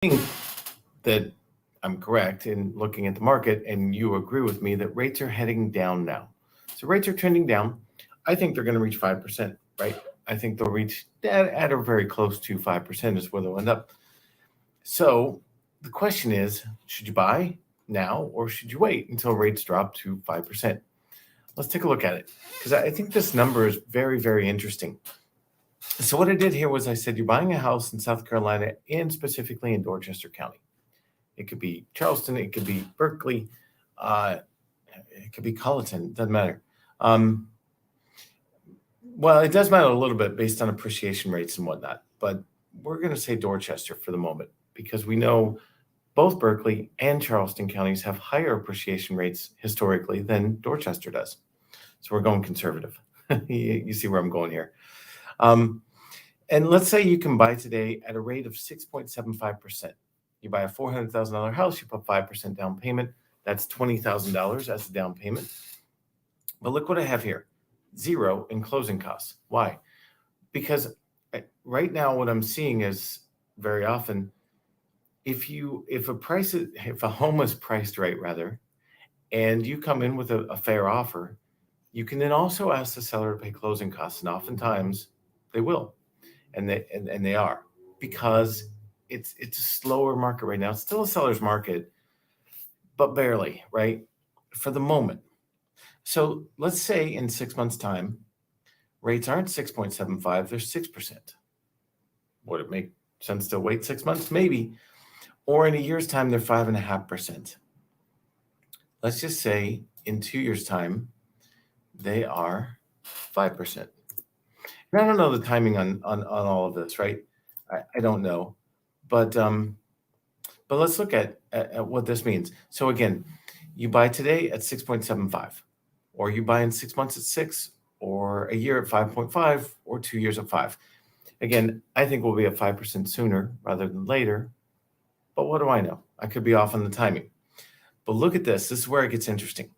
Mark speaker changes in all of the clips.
Speaker 1: think that I'm correct in looking at the market, and you agree with me that rates are heading down now. So rates are trending down. I think they're going to reach 5%, right? I think they'll reach at or very close to 5% is where they'll end up. So the question is, should you buy now or should you wait until rates drop to 5%? Let's take a look at it because I think this number is very, very interesting. So what I did here was I said you're buying a house in South Carolina and specifically in Dorchester County. It could be Charleston, it could be Berkeley, uh, it could be Colleton, doesn't matter. Um, well, it does matter a little bit based on appreciation rates and whatnot, but we're going to say Dorchester for the moment because we know both Berkeley and Charleston counties have higher appreciation rates historically than Dorchester does. So we're going conservative. You see where I'm going here. Um, and let's say you can buy today at a rate of 6.75%. You buy a $400,000 house, you put 5% down payment. That's $20,000 as a down payment. But look what I have here, 0 in closing costs. Why? Because right now what I'm seeing is very often if a home is priced right rather, and you come in with a fair offer, you can then also ask the seller to pay closing costs, and oftentimes they will, and they are, because it's a slower market right now. It's still a seller's market, but barely, right? For the moment. So let's say in 6 months' time, rates aren't 6.75, they're 6%. Would it make sense to wait 6 months? Maybe. Or in a year's time, they're 5.5%. Let's just say in 2 years' time, they are 5%. And I don't know the timing on all of this, right? I don't know. But let's look at what this means. So again, you buy today at 6.75, or you buy in 6 months at 6, or a year at 5.5, or 2 years at 5. Again, I think we'll be at 5% sooner rather than later. But what do I know? I could be off on the timing. But look at this. This is where it gets interesting.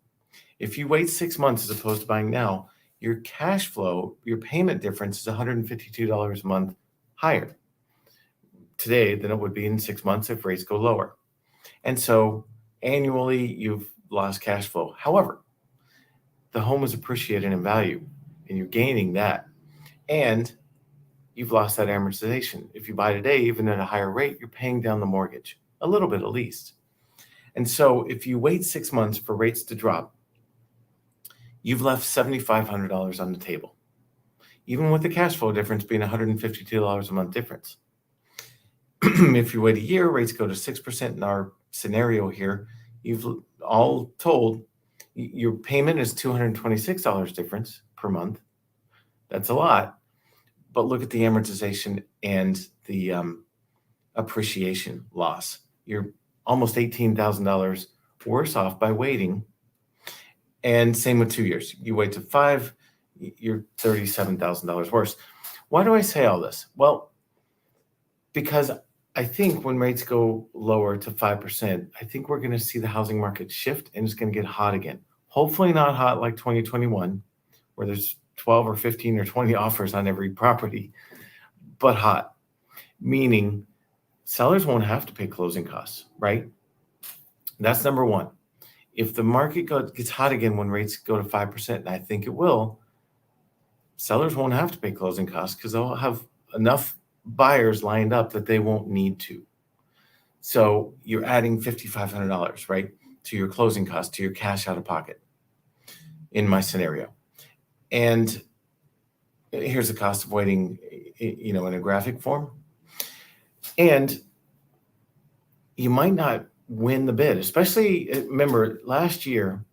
Speaker 1: If you wait 6 months as opposed to buying now, your cash flow, your payment difference is $152 a month higher today than it would be in 6 months if rates go lower. And so annually, you've lost cash flow. However, the home is appreciated in value, and you're gaining that. And you've lost that amortization. If you buy today, even at a higher rate, you're paying down the mortgage a little bit at least. And so if you wait 6 months for rates to drop, you've left $7,500 on the table, even with the cash flow difference being $152 a month difference. If you wait a year, rates go to 6% in our scenario here. You've all told your payment is $226 difference per month. That's a lot. But look at the amortization and the appreciation loss. You're almost $18,000 worse off by waiting. And same with 2 years. You wait to 5, you're $37,000 worse. Why do I say all this? Well, because I think when rates go lower to 5%, I think we're going to see the housing market shift and it's going to get hot again. Hopefully not hot like 2021, where there's 12 or 15 or 20 offers on every property, but hot, meaning sellers won't have to pay closing costs, right? That's number one. If the market gets hot again when rates go to 5%, and I think it will, sellers won't have to pay closing costs because they'll have enough buyers lined up that they won't need to. So you're adding $5,500, right, to your closing cost, to your cash out of pocket in my scenario. And here's the cost of waiting, in a graphic form. And you might not win the bid, especially, remember, last year,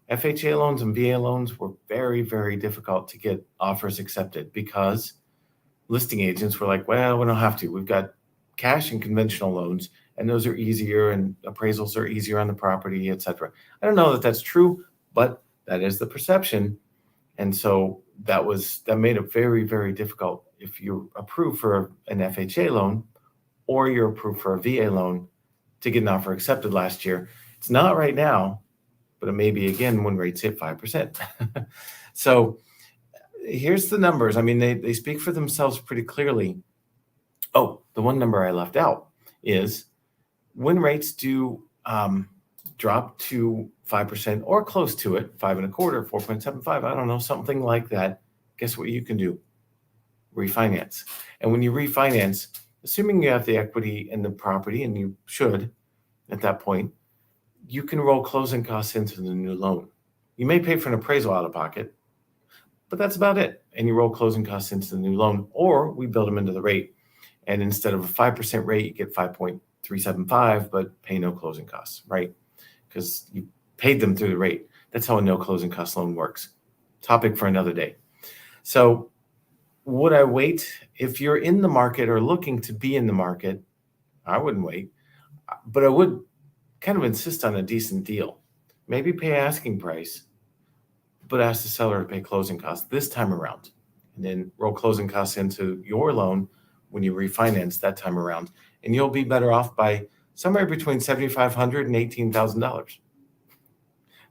Speaker 1: FHA loans and VA loans were very, very difficult to get offers accepted because listing agents were like, well, we don't have to. We've got cash and conventional loans, and those are easier, and appraisals are easier on the property, et cetera. I don't know that that's true, but that is the perception. And so that made it very, very difficult if you're approved for an FHA loan or you're approved for a VA loan to get an offer accepted last year. It's not right now, but it may be again when rates hit 5%. So here's the numbers. I mean, they speak for themselves pretty clearly. Oh, the one number I left out is when rates do drop to 5% or close to it, 5.25, 4.75, I don't know, something like that, guess what you can do? Refinance. And when you refinance, assuming you have the equity in the property, and you should at that point, you can roll closing costs into the new loan. You may pay for an appraisal out of pocket, but that's about it. And you roll closing costs into the new loan, or we build them into the rate. And instead of a 5% rate, you get 5.375, but pay no closing costs, right? Because you paid them through the rate. That's how a no closing cost loan works. Topic for another day. So would I wait? If you're in the market or looking to be in the market, I wouldn't wait, but I would kind of insist on a decent deal. Maybe pay asking price, but ask the seller to pay closing costs this time around, and then roll closing costs into your loan when you refinance that time around, and you'll be better off by somewhere between $7,500 and $18,000.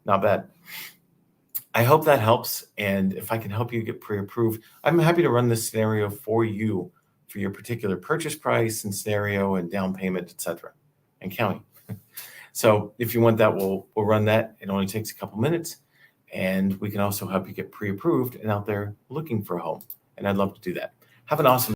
Speaker 1: Not bad. I hope that helps, and if I can help you get pre-approved, I'm happy to run this scenario for you for your particular purchase price and scenario and down payment, etc., and county. So if you want that, we'll run that. It only takes a couple minutes, and we can also help you get pre-approved and out there looking for a home. And I'd love to do that. Have an awesome